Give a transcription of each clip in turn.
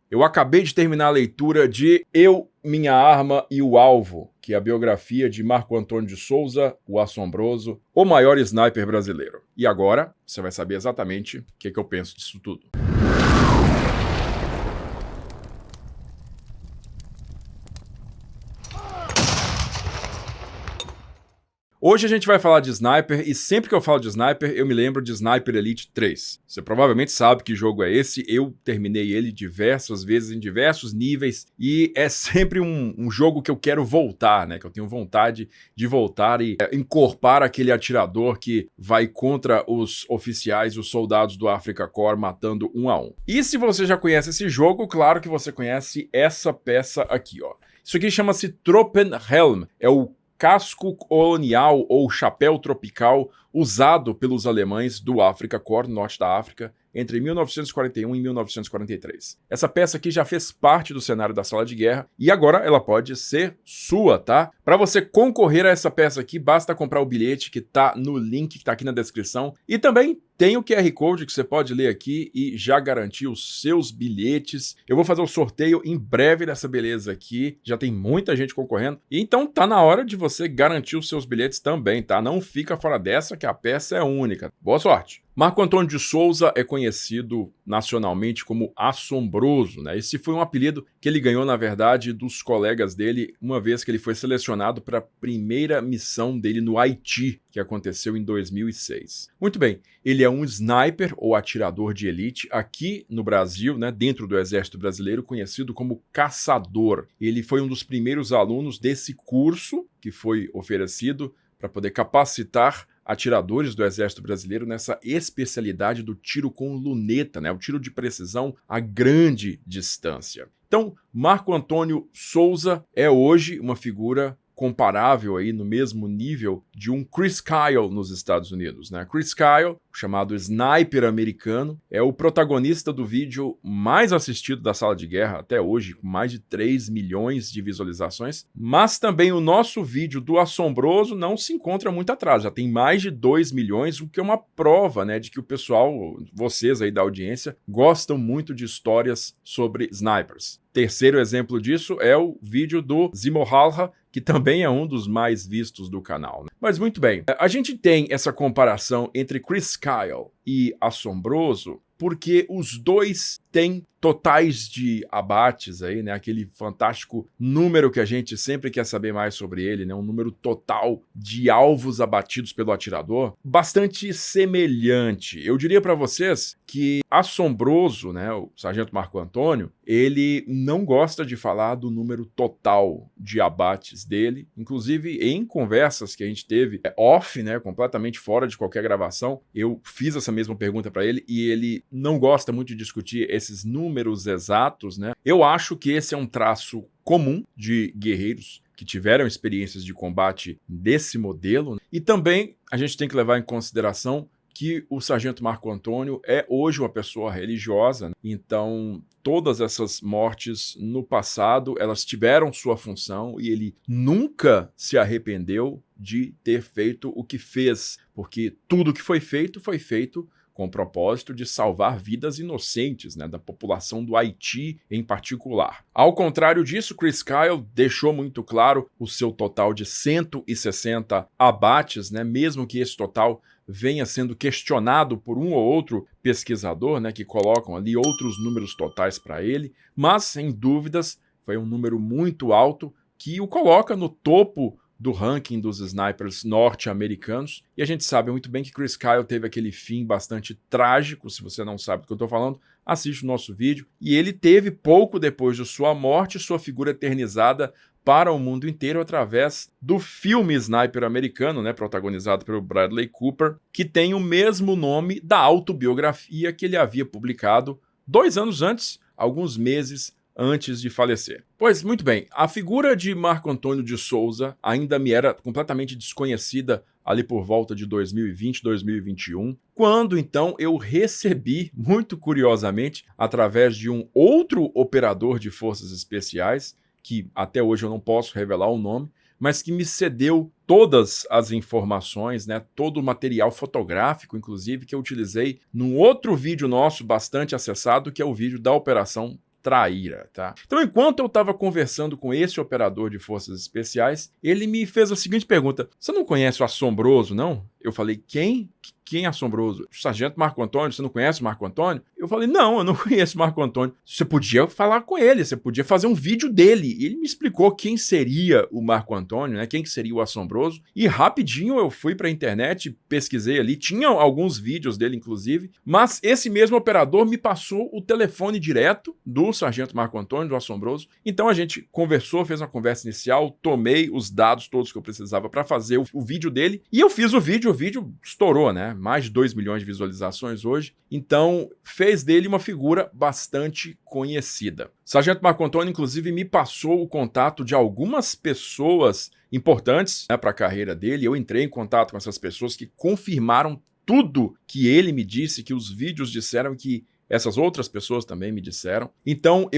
Eu acabei de terminar a leitura de Eu, Minha Arma e o Alvo, que é a biografia de Marco Antônio de Souza, o Assombroso, o maior sniper brasileiro. E agora, você vai saber exatamente o que eu penso disso tudo. Hoje a gente vai falar de Sniper e sempre que eu falo de Sniper, eu me lembro de Sniper Elite 3. Você provavelmente sabe que jogo é esse, eu terminei ele diversas vezes em diversos níveis e é sempre um jogo que eu quero voltar, né? Que eu tenho vontade de voltar e encorpar aquele atirador que vai contra os oficiais, os soldados do Afrika Korps, matando um a um. E se você já conhece esse jogo, claro que você conhece essa peça aqui, ó. Isso aqui chama-se Tropenhelm, é o casco colonial ou chapéu tropical usado pelos alemães do Afrika Korps, norte da África, entre 1941 e 1943. Essa peça aqui já fez parte do cenário da sala de guerra e agora ela pode ser sua, tá? Para você concorrer a essa peça aqui, basta comprar o bilhete que tá no link que tá aqui na descrição e também tem o QR Code que você pode ler aqui e já garantir os seus bilhetes. Eu vou fazer o sorteio em breve dessa beleza aqui, já tem muita gente concorrendo, e então tá na hora de você garantir os seus bilhetes também, tá? Não fica fora dessa que a peça é única. Boa sorte! Marco Antônio de Souza é conhecido nacionalmente como Assombroso, né? Esse foi um apelido que ele ganhou, na verdade, dos colegas dele, uma vez que ele foi selecionado para a primeira missão dele no Haiti, que aconteceu em 2006. Muito bem, ele é um sniper ou atirador de elite aqui no Brasil, né, dentro do Exército Brasileiro, conhecido como caçador. Ele foi um dos primeiros alunos desse curso que foi oferecido para poder capacitar atiradores do Exército Brasileiro nessa especialidade do tiro com luneta, né? O tiro de precisão a grande distância. Então, Marco Antônio Souza é hoje uma figura comparável aí no mesmo nível de um Chris Kyle nos Estados Unidos, né? Chris Kyle, chamado sniper americano, é o protagonista do vídeo mais assistido da sala de guerra até hoje, com mais de 3 milhões de visualizações, mas também o nosso vídeo do Assombroso não se encontra muito atrás, já tem mais de 2 milhões, o que é uma prova, né, de que o pessoal, vocês aí da audiência, gostam muito de histórias sobre snipers. Terceiro exemplo disso é o vídeo do Zimohalha, que também é um dos mais vistos do canal. Mas muito bem, a gente tem essa comparação entre Chris Kyle e Assombroso porque os dois têm totais de abates aí, né? Aquele fantástico número que a gente sempre quer saber mais sobre ele, né? Um número total de alvos abatidos pelo atirador, bastante semelhante. Eu diria para vocês que Assombroso, né, o Sargento Marco Antônio, ele não gosta de falar do número total de abates dele, inclusive em conversas que a gente teve off, né, completamente fora de qualquer gravação, eu fiz essa mesma pergunta para ele e ele não gosta muito de discutir esses números exatos, né? Eu acho que esse é um traço comum de guerreiros que tiveram experiências de combate desse modelo, né? E também a gente tem que levar em consideração que o Sargento Marco Antônio é hoje uma pessoa religiosa, né? Então todas essas mortes no passado, elas tiveram sua função e ele nunca se arrependeu de ter feito o que fez, porque tudo que foi feito com o propósito de salvar vidas inocentes, né, da população do Haiti em particular. Ao contrário disso, Chris Kyle deixou muito claro o seu total de 160 abates, né, mesmo que esse total venha sendo questionado por um ou outro pesquisador, né, que colocam ali outros números totais para ele, mas, sem dúvidas, foi um número muito alto que o coloca no topo do ranking dos snipers norte-americanos, e a gente sabe muito bem que Chris Kyle teve aquele fim bastante trágico. Se você não sabe do que eu estou falando, assiste o nosso vídeo, e ele teve pouco depois de sua morte, sua figura eternizada para o mundo inteiro através do filme Sniper americano, né, protagonizado pelo Bradley Cooper, que tem o mesmo nome da autobiografia que ele havia publicado 2 anos antes, alguns meses antes de falecer. Pois, muito bem, a figura de Marco Antônio de Souza ainda me era completamente desconhecida ali por volta de 2020, 2021, quando então eu recebi, muito curiosamente, através de um outro operador de forças especiais, que até hoje eu não posso revelar o nome, mas que me cedeu todas as informações, né, todo o material fotográfico, inclusive, que eu utilizei num outro vídeo nosso bastante acessado, que é o vídeo da Operação traíra, tá? Então, enquanto eu estava conversando com esse operador de forças especiais, ele me fez a seguinte pergunta: você não conhece o Assombroso, não? Eu falei: quem? Quem é Assombroso? O Sargento Marco Antônio, você não conhece o Marco Antônio? Eu falei: não, eu não conheço o Marco Antônio. Você podia falar com ele, você podia fazer um vídeo dele. E ele me explicou quem seria o Marco Antônio, né? Quem que seria o Assombroso. E rapidinho eu fui para a internet, pesquisei ali, tinha alguns vídeos dele, inclusive, mas esse mesmo operador me passou o telefone direto do Sargento Marco Antônio, do Assombroso. Então a gente conversou, fez uma conversa inicial, tomei os dados todos que eu precisava para fazer o vídeo dele, e eu fiz o vídeo estourou, né? Mais de 2 milhões de visualizações hoje. Então, fez dele uma figura bastante conhecida. O Sargento Marco Antônio, inclusive, me passou o contato de algumas pessoas importantes, né, para a carreira dele. Eu entrei em contato com essas pessoas que confirmaram tudo que ele me disse, que os vídeos disseram, que essas outras pessoas também me disseram. Então,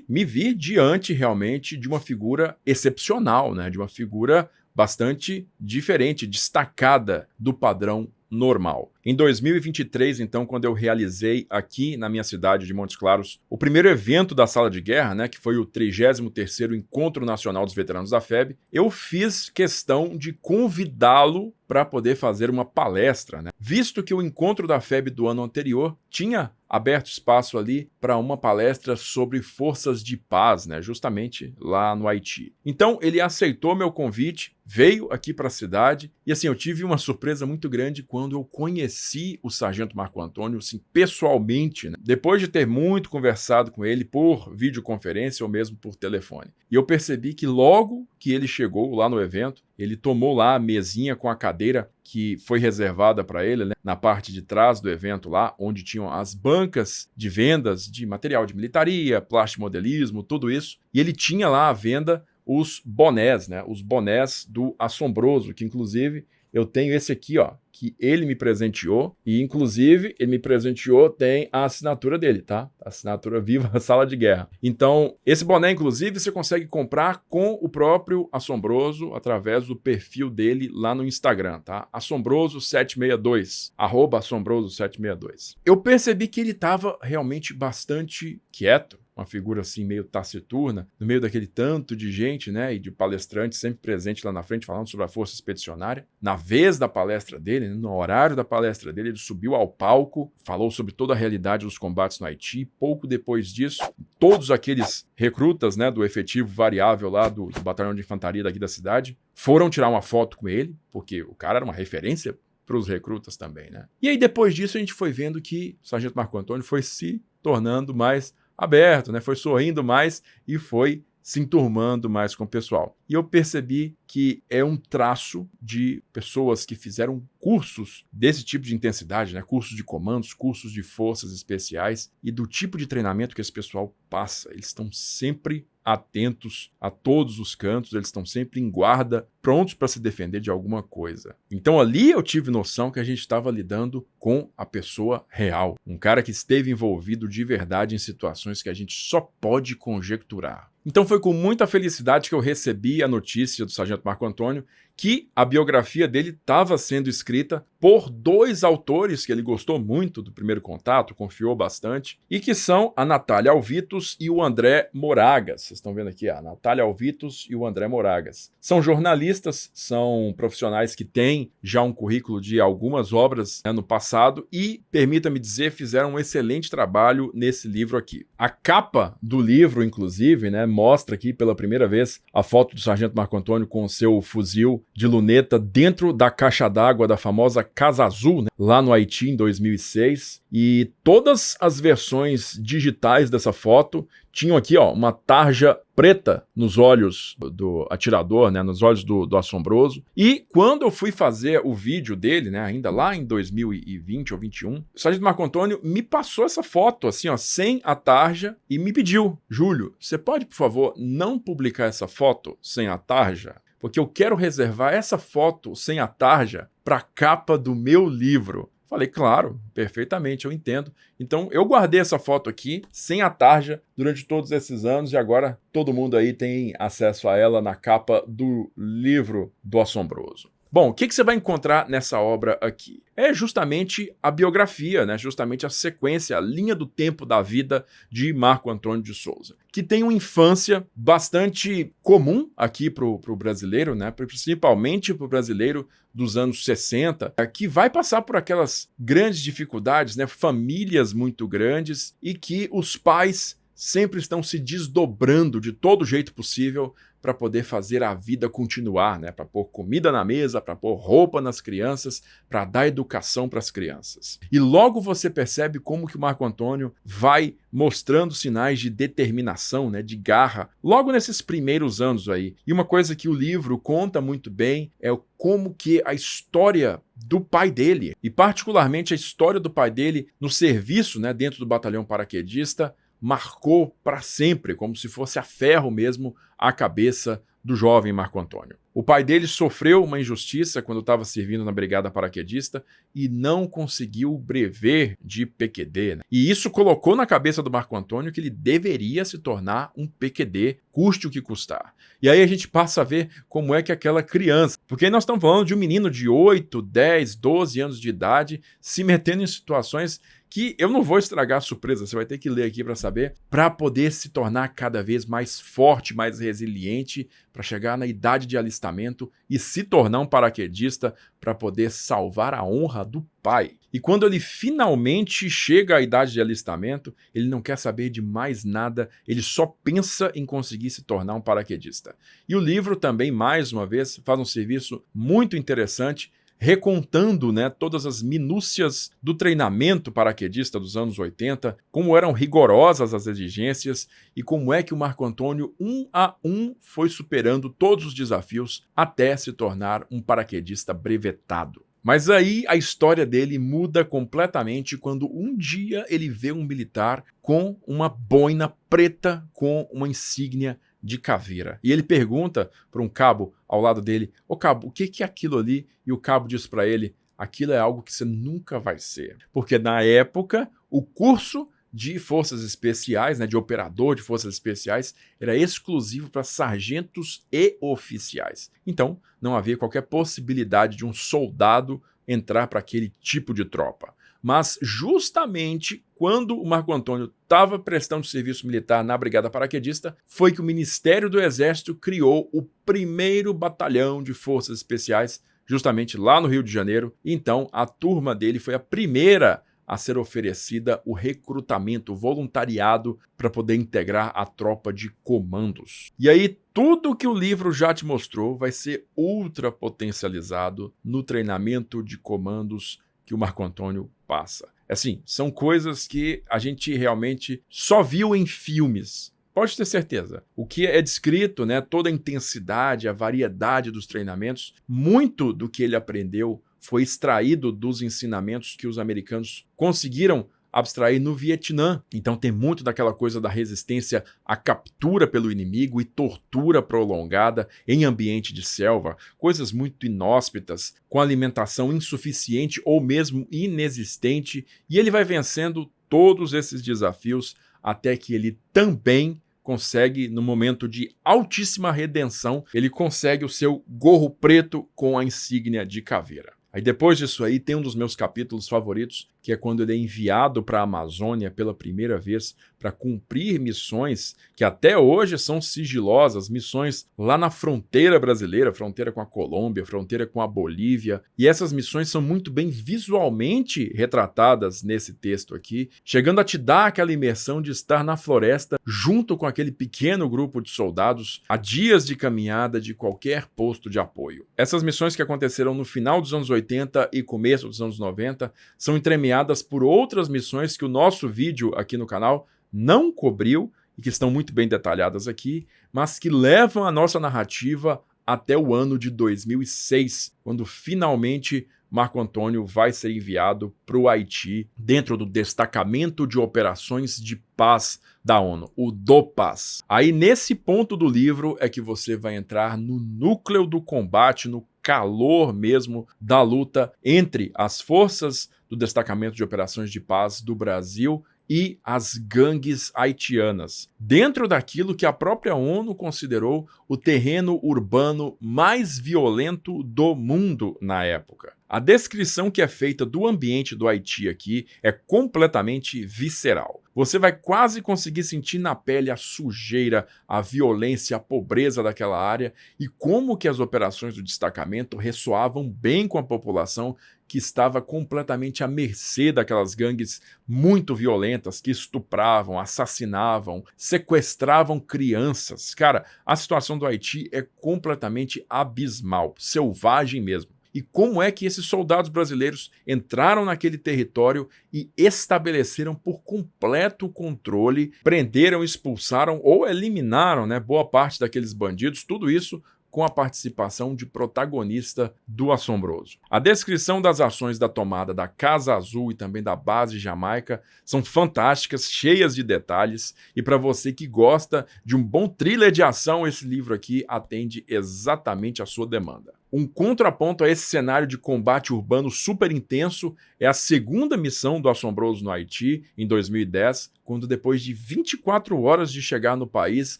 me vi diante realmente de uma figura excepcional, né? De uma figura bastante diferente, destacada do padrão normal. Em 2023, então, quando eu realizei aqui na minha cidade de Montes Claros o primeiro evento da Sala de Guerra, né, que foi o 33º Encontro Nacional dos Veteranos da FEB, eu fiz questão de convidá-lo para poder fazer uma palestra, né? Visto que o encontro da FEB do ano anterior tinha aberto espaço ali para uma palestra sobre forças de paz, né, justamente lá no Haiti. Então ele aceitou meu convite, veio aqui para a cidade e assim, eu tive uma surpresa muito grande quando eu conheci o Sargento Marco Antônio, assim, pessoalmente, né? Depois de ter muito conversado com ele por videoconferência ou mesmo por telefone. E eu percebi que logo que ele chegou lá no evento, ele tomou lá a mesinha com a cadeira que foi reservada para ele, né, na parte de trás do evento lá, onde tinham as bancas de vendas de material de militaria, plastimodelismo, tudo isso. E ele tinha lá à venda os bonés, né, os bonés do Assombroso, que inclusive eu tenho esse aqui, ó, que ele me presenteou, e inclusive ele me presenteou, tem a assinatura dele, tá? A assinatura Viva a Sala de Guerra. Então, esse boné, inclusive, você consegue comprar com o próprio Assombroso através do perfil dele lá no Instagram, tá? Assombroso762, @Assombroso762. Eu percebi que ele estava realmente bastante quieto, uma figura assim meio taciturna, no meio daquele tanto de gente, né, e de palestrantes sempre presente lá na frente falando sobre a Força Expedicionária. Na vez da palestra dele, né, no horário da palestra dele, ele subiu ao palco, falou sobre toda a realidade dos combates no Haiti. Pouco depois disso, todos aqueles recrutas, né, do efetivo variável lá do Batalhão de Infantaria daqui da cidade foram tirar uma foto com ele, porque o cara era uma referência para os recrutas também, né? E aí depois disso a gente foi vendo que o Sargento Marco Antônio foi se tornando mais aberto, né? Foi sorrindo mais e foi se enturmando mais com o pessoal. E eu percebi que é um traço de pessoas que fizeram cursos desse tipo de intensidade, né? Cursos de comandos, cursos de forças especiais, e do tipo de treinamento que esse pessoal passa. Eles estão sempre atentos a todos os cantos, eles estão sempre em guarda, prontos para se defender de alguma coisa. Então ali eu tive noção que a gente estava lidando com a pessoa real, um cara que esteve envolvido de verdade em situações que a gente só pode conjecturar. Então foi com muita felicidade que eu recebi a notícia do Sargento Marco Antônio que a biografia dele estava sendo escrita por 2 autores que ele gostou muito do primeiro contato, confiou bastante, e que são a Natália Alvitos e o André Moragas. Vocês estão vendo aqui, a Natália Alvitos e o André Moragas. São jornalistas, são profissionais que têm já um currículo de algumas obras, né, no passado e, permita-me dizer, fizeram um excelente trabalho nesse livro aqui. A capa do livro, inclusive, né, mostra aqui pela primeira vez a foto do Sargento Marco Antônio com o seu fuzil de luneta dentro da caixa d'água da famosa Casa Azul, né, lá no Haiti em 2006. E todas as versões digitais dessa foto tinham aqui, ó, uma tarja preta nos olhos do atirador, né, nos olhos do Assombroso. E quando eu fui fazer o vídeo dele, né, ainda lá em 2020 ou 21, o Sargento Marco Antônio me passou essa foto, assim, ó, sem a tarja, e me pediu: Júlio, você pode, por favor, não publicar essa foto sem a tarja? Porque eu quero reservar essa foto sem a tarja para a capa do meu livro. Falei: claro, perfeitamente, eu entendo. Então eu guardei essa foto aqui, sem a tarja, durante todos esses anos, e agora todo mundo aí tem acesso a ela na capa do livro do Assombroso. Bom, o que você vai encontrar nessa obra aqui? É justamente a biografia, né? Justamente a sequência, a linha do tempo da vida de Marco Antônio de Souza, que tem uma infância bastante comum aqui para o brasileiro, né? Principalmente para o brasileiro dos anos 60, que vai passar por aquelas grandes dificuldades, né? Famílias muito grandes e que os pais sempre estão se desdobrando de todo jeito possível para poder fazer a vida continuar, né? Para pôr comida na mesa, para pôr roupa nas crianças, para dar educação para as crianças. E logo você percebe como que o Marco Antônio vai mostrando sinais de determinação, né? De garra, logo nesses primeiros anos aí. E uma coisa que o livro conta muito bem é como que a história do pai dele, e particularmente a história do pai dele no serviço, né? Dentro do batalhão paraquedista, marcou para sempre, como se fosse a ferro mesmo, a cabeça do jovem Marco Antônio. O pai dele sofreu uma injustiça quando estava servindo na Brigada Paraquedista e não conseguiu o brevet de PQD. Né? E isso colocou na cabeça do Marco Antônio que ele deveria se tornar um PQD, custe o que custar. E aí a gente passa a ver como é que aquela criança, porque aí nós estamos falando de um menino de 8, 10, 12 anos de idade se metendo em situações que eu não vou estragar a surpresa, você vai ter que ler aqui para saber, para poder se tornar cada vez mais forte, mais resiliente, para chegar na idade de alistamento e se tornar um paraquedista para poder salvar a honra do pai. E quando ele finalmente chega à idade de alistamento, ele não quer saber de mais nada, ele só pensa em conseguir se tornar um paraquedista. E o livro também, mais uma vez, faz um serviço muito interessante, recontando, né, todas as minúcias do treinamento paraquedista dos anos 80, como eram rigorosas as exigências e como é que o Marco Antônio, um a um, foi superando todos os desafios até se tornar um paraquedista brevetado. Mas aí a história dele muda completamente quando um dia ele vê um militar com uma boina preta com uma insígnia de caveira. E ele pergunta para um cabo ao lado dele: "Ô cabo, o que é aquilo ali?" E o cabo diz para ele: "Aquilo é algo que você nunca vai ser." Porque na época, o curso de forças especiais, né, de operador de forças especiais, era exclusivo para sargentos e oficiais. Então, não havia qualquer possibilidade de um soldado entrar para aquele tipo de tropa. Mas justamente quando o Marco Antônio estava prestando serviço militar na Brigada Paraquedista, foi que o Ministério do Exército criou o primeiro batalhão de forças especiais, justamente lá no Rio de Janeiro. Então, a turma dele foi a primeira a ser oferecida o recrutamento, o voluntariado para poder integrar a tropa de comandos. E aí, tudo que o livro já te mostrou vai ser ultra potencializado no treinamento de comandos que o Marco Antônio passa. Assim, são coisas que a gente realmente só viu em filmes. Pode ter certeza. O que é descrito, né, toda a intensidade, a variedade dos treinamentos, muito do que ele aprendeu foi extraído dos ensinamentos que os americanos conseguiram abstrair no Vietnã. Então tem muito daquela coisa da resistência à captura pelo inimigo e tortura prolongada em ambiente de selva, coisas muito inóspitas, com alimentação insuficiente ou mesmo inexistente, e ele vai vencendo todos esses desafios até que ele também consegue, no momento de altíssima redenção, ele consegue o seu gorro preto com a insígnia de caveira. Aí depois disso aí tem um dos meus capítulos favoritos, que é quando ele é enviado para a Amazônia pela primeira vez para cumprir missões que até hoje são sigilosas, missões lá na fronteira brasileira, fronteira com a Colômbia, fronteira com a Bolívia, e essas missões são muito bem visualmente retratadas nesse texto aqui, chegando a te dar aquela imersão de estar na floresta junto com aquele pequeno grupo de soldados a dias de caminhada de qualquer posto de apoio. Essas missões que aconteceram no final dos anos 80 e começo dos anos 90 são entremeadas por outras missões que o nosso vídeo aqui no canal não cobriu e que estão muito bem detalhadas aqui, mas que levam a nossa narrativa até o ano de 2006, quando finalmente Marco Antônio vai ser enviado para o Haiti dentro do Destacamento de Operações de Paz da ONU, o DOPAS. Aí nesse ponto do livro é que você vai entrar no núcleo do combate, no calor mesmo da luta entre as forças do Destacamento de Operações de Paz do Brasil e as gangues haitianas, dentro daquilo que a própria ONU considerou o terreno urbano mais violento do mundo na época. A descrição que é feita do ambiente do Haiti aqui é completamente visceral. Você vai quase conseguir sentir na pele a sujeira, a violência, a pobreza daquela área e como que as operações do destacamento ressoavam bem com a população que estava completamente à mercê daquelas gangues muito violentas que estupravam, assassinavam, sequestravam crianças. Cara, a situação do Haiti é completamente abismal, selvagem mesmo. E como é que esses soldados brasileiros entraram naquele território e estabeleceram por completo o controle, prenderam, expulsaram ou eliminaram, boa parte daqueles bandidos, tudo isso com a participação de protagonista do Assombroso. A descrição das ações da tomada da Casa Azul e também da base Jamaica são fantásticas, cheias de detalhes, e para você que gosta de um bom thriller de ação, esse livro aqui atende exatamente a sua demanda. Um contraponto a esse cenário de combate urbano super intenso é a segunda missão do Assombroso no Haiti, em 2010, quando depois de 24 horas de chegar no país,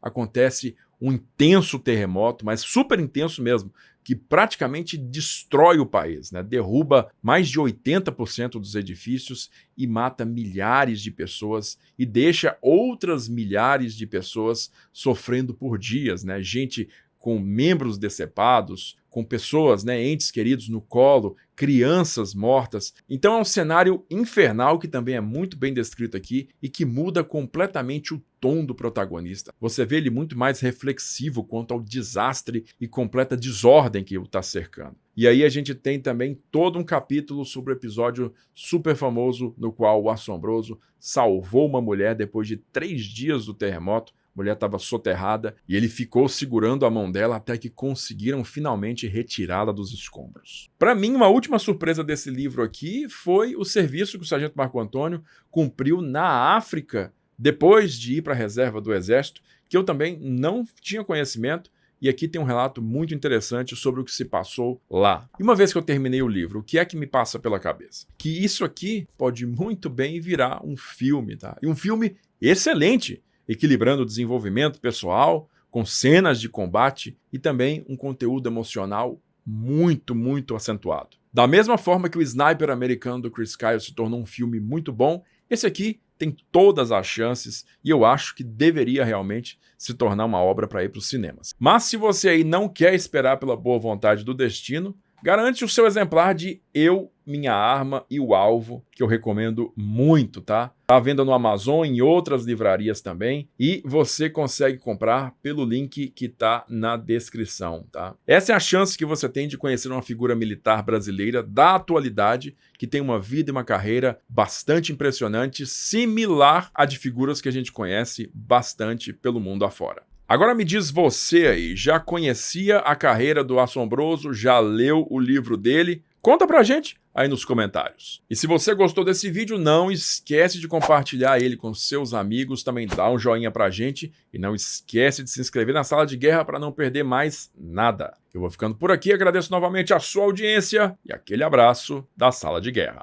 acontece um intenso terremoto, mas super intenso mesmo, que praticamente destrói o país, derruba mais de 80% dos edifícios e mata milhares de pessoas e deixa outras milhares de pessoas sofrendo por dias, gente com membros decepados, com pessoas, entes queridos no colo, crianças mortas. Então é um cenário infernal que também é muito bem descrito aqui e que muda completamente o tom do protagonista. Você vê ele muito mais reflexivo quanto ao desastre e completa desordem que o está cercando. E aí a gente tem também todo um capítulo sobre o episódio super famoso no qual o Assombroso salvou uma mulher depois de 3 dias do terremoto. A mulher estava soterrada e ele ficou segurando a mão dela até que conseguiram finalmente retirá-la dos escombros. Para mim, uma última surpresa desse livro aqui foi o serviço que o Sargento Marco Antônio cumpriu na África depois de ir para a reserva do Exército, que eu também não tinha conhecimento, e aqui tem um relato muito interessante sobre o que se passou lá. E uma vez que eu terminei o livro, o que é que me passa pela cabeça? Que isso aqui pode muito bem virar um filme, tá? E um filme excelente, equilibrando o desenvolvimento pessoal, com cenas de combate e também um conteúdo emocional muito, muito acentuado. Da mesma forma que o Sniper americano do Chris Kyle se tornou um filme muito bom, esse aqui tem todas as chances e eu acho que deveria realmente se tornar uma obra para ir para os cinemas. Mas se você aí não quer esperar pela boa vontade do destino, garante o seu exemplar de Eu, Minha Arma e o Alvo, que eu recomendo muito, tá? Tá à venda no Amazon e em outras livrarias também, e você consegue comprar pelo link que tá na descrição, tá? Essa é a chance que você tem de conhecer uma figura militar brasileira da atualidade, que tem uma vida e uma carreira bastante impressionante, similar à de figuras que a gente conhece bastante pelo mundo afora. Agora me diz você aí, já conhecia a carreira do Assombroso? Já leu o livro dele? Conta pra gente aí nos comentários. E se você gostou desse vídeo, não esquece de compartilhar ele com seus amigos, também dá um joinha pra gente e não esquece de se inscrever na Sala de Guerra para não perder mais nada. Eu vou ficando por aqui, agradeço novamente a sua audiência e aquele abraço da Sala de Guerra.